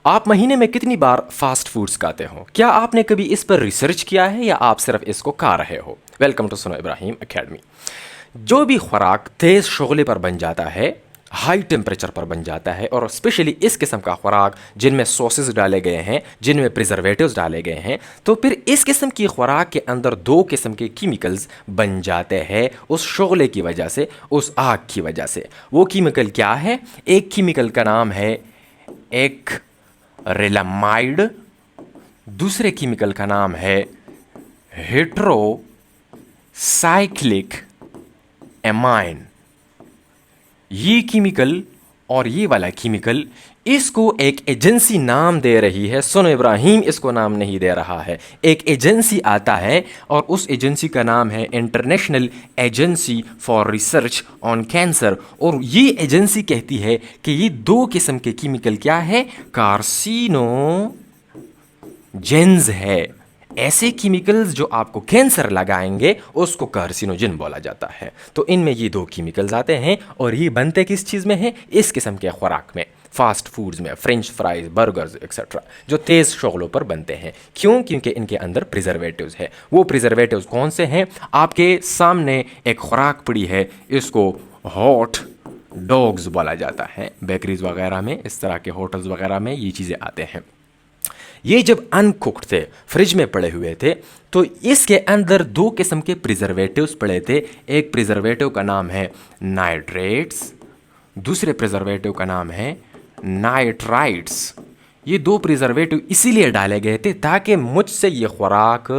آپ مہینے میں کتنی بار فاسٹ فوڈز کھاتے ہو؟ کیا آپ نے کبھی اس پر ریسرچ کیا ہے یا آپ صرف اس کو کھا رہے ہو؟ ویلکم ٹو سنو ابراہیم اکیڈمی۔ جو بھی خوراک تیز شعلے پر بن جاتا ہے، ہائی ٹیمپریچر پر بن جاتا ہے، اور اسپیشلی اس قسم کا خوراک جن میں سوسز ڈالے گئے ہیں، جن میں پریزرویٹوز ڈالے گئے ہیں، تو پھر اس قسم کی خوراک کے اندر دو قسم کے کیمیکلز بن جاتے ہیں اس شعلے کی وجہ سے، اس آگ کی وجہ سے۔ وہ کیمیکل کیا ہے؟ ایک کیمیکل کا نام ہے ایک ریلامائڈ، دوسرے کیمیکل کا نام ہے ہیٹرو سائکلک امائن۔ یہ کیمیکل اور یہ والا کیمیکل اس کو ایک ایجنسی نام دے رہی ہے، سنو ابراہیم اس کو نام نہیں دے رہا ہے، ایک ایجنسی آتا ہے اور اس ایجنسی کا نام ہے international agency for research on cancer, اور یہ ایجنسی کہتی ہے کہ یہ دو قسم کے کیمیکل کیا ہے؟ کارسینو جنز ہے۔ ایسے کیمیکلز جو آپ کو کینسر لگائیں گے اس کو کارسینوجن بولا جاتا ہے۔ تو ان میں یہ دو کیمیکلز آتے ہیں، اور یہ بنتے کس چیز میں ہیں؟ اس قسم کے خوراک میں، فاسٹ فوڈز میں، فرینچ فرائز، برگرز ایکسیٹرا، جو تیز شعلوں پر بنتے ہیں۔ کیوں؟ کیونکہ ان کے اندر پریزرویٹوز ہے۔ وہ پریزرویٹوز کون سے ہیں؟ آپ کے سامنے ایک خوراک پڑی ہے، اس کو ہاٹ ڈاگز بولا جاتا ہے۔ بیکریز وغیرہ میں، اس طرح کے ہوٹلز وغیرہ میں یہ چیزیں آتے ہیں۔ یہ جب ان کوکڈ تھے، فریج میں پڑے ہوئے تھے، تو اس کے اندر دو قسم کے پریزرویٹوز پڑے تھے۔ ایک پریزرویٹو کا نام ہے نائٹریٹس، دوسرے پریزرویٹو کا نام ہے نائٹرائٹس۔ یہ دو پریزرویٹو اسی لیے ڈالے گئے تھے تاکہ مجھ سے یہ خوراک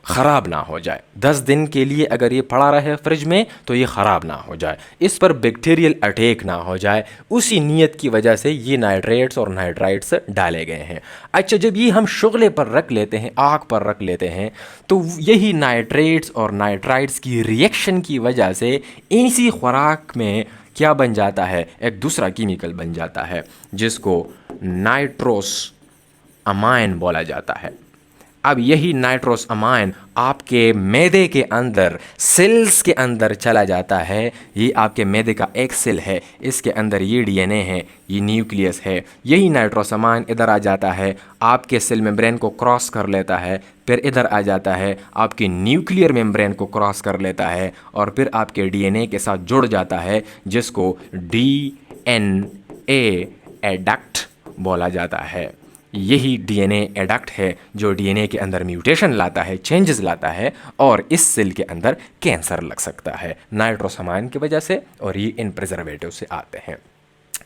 خراب نہ ہو جائے۔ 10 دن کے لیے اگر یہ پڑا رہے فریج میں تو یہ خراب نہ ہو جائے، اس پر بیکٹیریل اٹیک نہ ہو جائے، اسی نیت کی وجہ سے یہ نائٹریٹس اور نائٹرائٹس ڈالے گئے ہیں۔ اچھا، جب یہ ہم شعلے پر رکھ لیتے ہیں، آگ پر رکھ لیتے ہیں، تو یہی نائٹریٹس اور نائٹرائٹس کی ریئیکشن کی وجہ سے اسی خوراک میں کیا بن جاتا ہے؟ ایک دوسرا کیمیکل بن جاتا ہے جس کو نائٹروس امائن بولا جاتا ہے۔ اب یہی نائٹروس امائن آپ کے معدے کے اندر، سیلز کے اندر چلا جاتا ہے۔ یہ آپ کے معدے کا ایک سیل ہے، اس کے اندر یہ ڈی این اے ہے، یہ نیوکلیس ہے۔ یہی نائٹروس امائن ادھر آ جاتا ہے، آپ کے سیل ممبرین کو کراس کر لیتا ہے، پھر ادھر آ جاتا ہے، آپ کی نیوکلیئر ممبرین کو کراس کر لیتا ہے، اور پھر آپ کے ڈی این اے کے ساتھ جڑ جاتا ہے، جس کو ڈی این اے ایڈکٹ بولا جاتا ہے۔ یہی ڈی این اے ایڈکٹ ہے جو ڈی این اے کے اندر میوٹیشن لاتا ہے، چینجز لاتا ہے، اور اس سیل کے اندر کینسر لگ سکتا ہے نائٹروس امائن کی وجہ سے، اور یہ ان پریزرویٹو سے آتے ہیں۔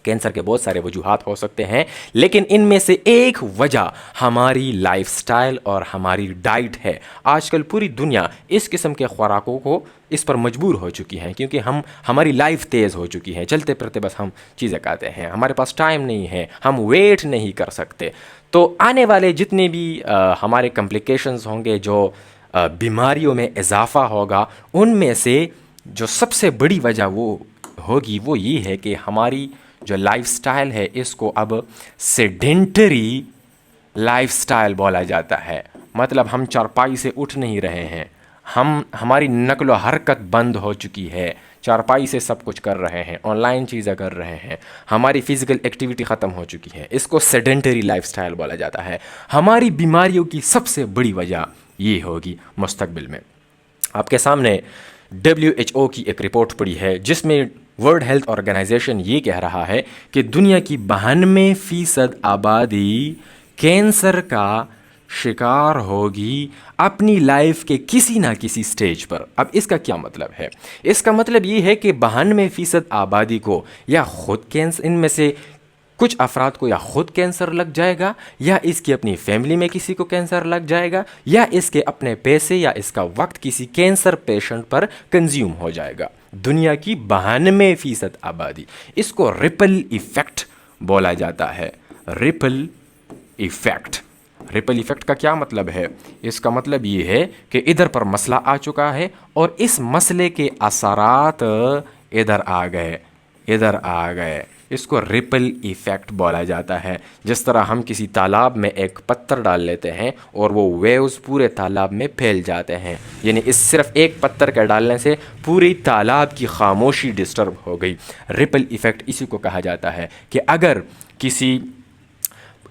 کینسر کے بہت سارے وجوہات ہو سکتے ہیں، لیکن ان میں سے ایک وجہ ہماری لائف سٹائل اور ہماری ڈائٹ ہے۔ آج کل پوری دنیا اس قسم کے خوراکوں کو اس پر مجبور ہو چکی ہے، کیونکہ ہماری لائف تیز ہو چکی ہے، چلتے پھرتے بس ہم چیزیں کھاتے ہیں، ہمارے پاس ٹائم نہیں ہے، ہم ویٹ نہیں کر سکتے۔ تو آنے والے جتنے بھی ہمارے کمپلیکیشنز ہوں گے، جو بیماریوں میں اضافہ ہوگا، ان میں سے جو سب سے بڑی وجہ وہ ہوگی وہ یہ ہے کہ ہماری جو لائف سٹائل ہے اس کو اب سیڈنٹری لائف سٹائل بولا جاتا ہے۔ مطلب ہم چارپائی سے اٹھ نہیں رہے ہیں، ہماری نقل و حرکت بند ہو چکی ہے، چارپائی سے سب کچھ کر رہے ہیں، آن لائن چیزیں کر رہے ہیں، ہماری فزیکل ایکٹیویٹی ختم ہو چکی ہے، اس کو سیڈنٹری لائف سٹائل بولا جاتا ہے۔ ہماری بیماریوں کی سب سے بڑی وجہ یہ ہوگی مستقبل میں۔ آپ کے سامنے WHO کی ایک رپورٹ پڑی ہے جس میں ورلڈ ہیلتھ آرگنائزیشن یہ کہہ رہا ہے کہ دنیا کی 92% آبادی کینسر کا شکار ہوگی اپنی لائف کے کسی نہ کسی سٹیج پر۔ اب اس کا کیا مطلب ہے؟ اس کا مطلب یہ ہے کہ 92% آبادی کو یا خود کینسر، ان میں سے کچھ افراد کو یا خود کینسر لگ جائے گا، یا اس کی اپنی فیملی میں کسی کو کینسر لگ جائے گا، یا اس کے اپنے پیسے یا اس کا وقت کسی کینسر پیشنٹ پر کنزیوم ہو جائے گا۔ دنیا کی 92% آبادی، اس کو ریپل ایفیکٹ بولا جاتا ہے۔ ریپل ایفیکٹ، ریپل ایفیکٹ کا کیا مطلب ہے؟ اس کا مطلب یہ ہے کہ ادھر پر مسئلہ آ چکا ہے اور اس مسئلے کے اثرات ادھر آ گئے، اس کو ریپل ایفیکٹ بولا جاتا ہے۔ جس طرح ہم کسی تالاب میں ایک پتھر ڈال لیتے ہیں اور وہ ویوز پورے تالاب میں پھیل جاتے ہیں، یعنی اس صرف ایک پتھر کے ڈالنے سے پوری تالاب کی خاموشی ڈسٹرب ہو گئی۔ ریپل ایفیکٹ اسی کو کہا جاتا ہے کہ اگر کسی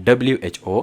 WHO